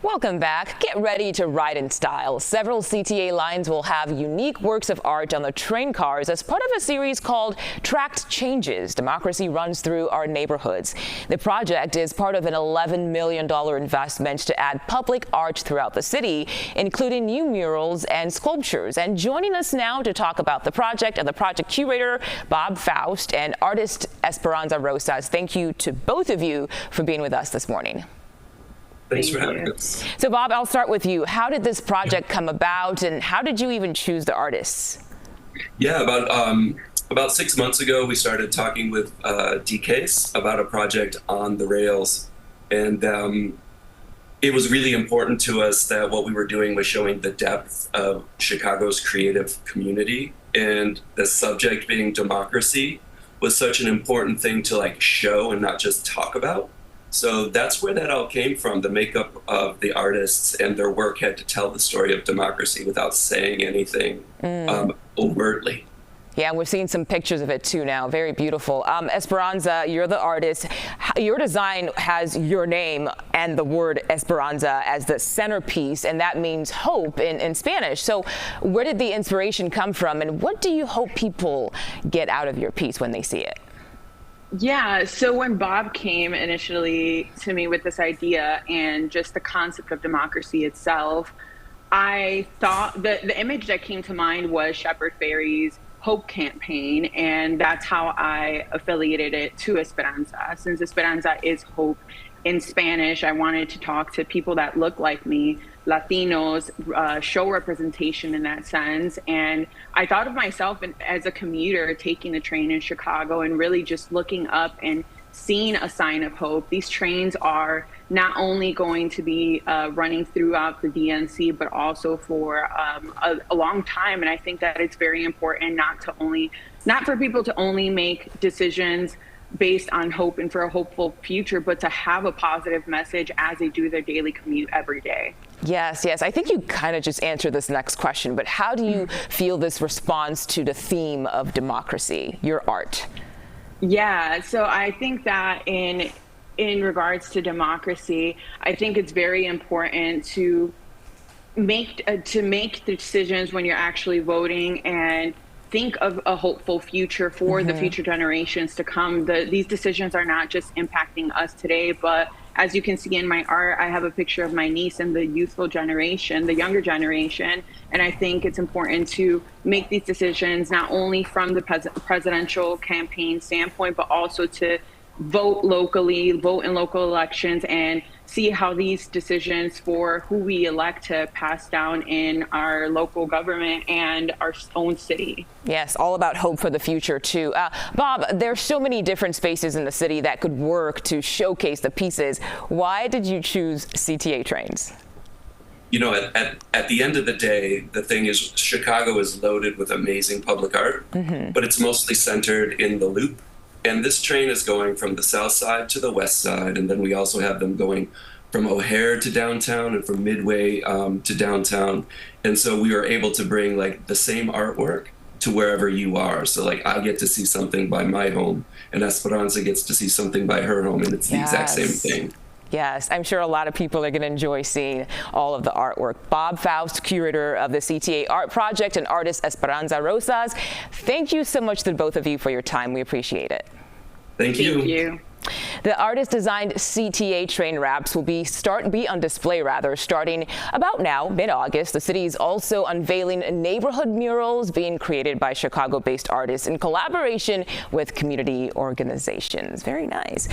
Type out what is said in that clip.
Welcome back. Get ready to ride in style. Several CTA lines will have unique works of art on the train cars as part of a series called Tracked Changes. Democracy runs through our neighborhoods. The project is part of an $11 million investment to add public art throughout the city, including new murals and sculptures. And joining us now to talk about the project are the project curator, Bob Faust, and artist Esperanza Rosas. Thank you to both of you for being with us this morning. Thanks for having us. So Bob, I'll start with you. How did this project come about, and how did you even choose the artists? Yeah, about 6 months ago, we started talking with DKs about a project on the rails, and it was really important to us that what we were doing was showing the depth of Chicago's creative community, and the subject being democracy was such an important thing to show and not just talk about. So that's where that all came from. The makeup of the artists and their work had to tell the story of democracy without saying anything overtly. Yeah, we're seeing some pictures of it too now. Very beautiful. Esperanza, you're the artist. Your design has your name and the word Esperanza as the centerpiece, and that means hope in Spanish. So where did the inspiration come from, and what do you hope people get out of your piece when they see it? Yeah, so when Bob came initially to me with this idea and just the concept of democracy itself, I thought the image that came to mind was Shepard Fairey's Hope campaign, and that's how I affiliated it to Esperanza. Since Esperanza is hope in Spanish, I wanted to talk to people that look like me, Latinos, show representation in that sense. And I thought of myself as a commuter taking the train in Chicago and really just looking up and seeing a sign of hope. These trains are not only going to be running throughout the DNC, but also for a long time. And I think that it's very important not for people to only make decisions based on hope and for a hopeful future, but to have a positive message as they do their daily commute every day. Yes. I think you kind of just answered this next question, but how do you feel this responds to the theme of democracy, your art? Yeah, so I think that in regards to democracy, I think it's very important to make decisions when you're actually voting and think of a hopeful future for the future generations to come. These decisions are not just impacting us today, but as you can see in my art, I have a picture of my niece and the youthful generation, the younger generation. And I think it's important to make these decisions not only from the presidential campaign standpoint, but also to vote locally, vote in local elections, and see how these decisions for who we elect to pass down in our local government and our own city. Yes, all about hope for the future too. Bob, there's so many different spaces in the city that could work to showcase the pieces. Why did you choose CTA trains? You know, at the end of the day, the thing is Chicago is loaded with amazing public art, but it's mostly centered in the Loop. And this train is going from the south side to the west side, and then we also have them going from O'Hare to downtown and from Midway to downtown. And so we are able to bring the same artwork to wherever you are. So I get to see something by my home, and Esperanza gets to see something by her home, and it's the exact same thing. Yes, I'm sure a lot of people are going to enjoy seeing all of the artwork. Bob Faust, curator of the CTA Art Project, and artist Esperanza Rosas, thank you so much to both of you for your time. We appreciate it. Thank you. Thank you. The artist-designed CTA train wraps will be on display starting about now, mid-August. The city is also unveiling neighborhood murals being created by Chicago-based artists in collaboration with community organizations. Very nice.